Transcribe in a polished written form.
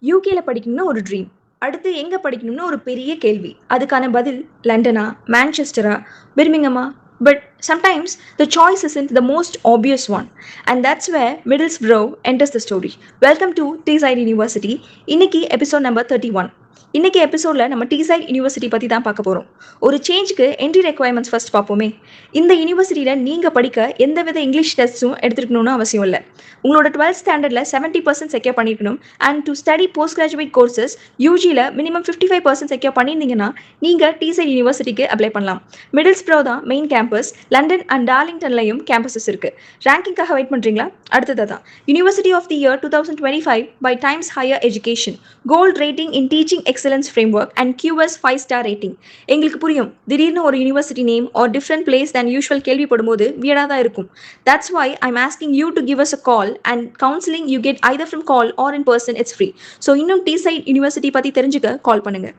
யூகேல படிக்கணும்னு ஒரு ட்ரீம். அடுத்து எங்க படிக்கணும்னு ஒரு பெரிய கேள்வி. அதுக்கான பதில் லண்டனா, மான்செஸ்டரா, பிர்மிங்கமா? But sometimes the choice isn't the most obvious one. And that's where Middlesbrough enters the story. Welcome to Teesside University. இன்னைக்கு எபிசோட் நம்பர் 31. இன்னைக்கு எபிசோட்ல நம்ம டீசைட் யூனிவர்சிட்டி பத்தி தான் பார்க்க போறோம். ஒரு சேஞ்சுக்கு என்ட்ரி ரெக்வயர்மெண்ட்ஸ் ஃபர்ஸ்ட் பார்ப்போமே. இந்த யூனிவர்சிட்டியில நீங்க படிக்க எந்தவித இங்கிலீஷ் டெஸ்ட்டும் எடுத்துக்கணும்னு அவசியம் இல்லை. உங்களோட 12th ஸ்டாண்டர்ட்ல 70% செக்யூர் பண்ணிக்கணும். And to study post graduate courses யூஜியில் மினிமம் 55% செக்யூர் பண்ணியிருந்தீங்கன்னா நீங்கள் டீசைட் யூனிவர்சிட்டிக்கு அப்ளை பண்ணலாம். மிடில்ஸ்ப்ரோ தான் மெயின் கேம்பஸ். லண்டன் அண்ட் டார்லிங்டன்லையும் கேம்பஸஸ் இருக்கு. ரேங்கிங்காக வெயிட் பண்ணுறீங்களா? அடுத்தது தான் university of the year 2025 by Times Higher Education, gold rating in Teaching Excellence Framework and QS 5-star rating. எங்களுக்கு புரியும், திடீர்னு ஒரு university name or different place than usual கேள்விப்படும்போது வியடாக தான் இருக்கும். That's why I'm asking you to give us a call, and counseling you get either from call or in person, it's free. So இன்னும் Teesside University பத்தி தெரிஞ்சுக்க கால் பண்ணுங்க.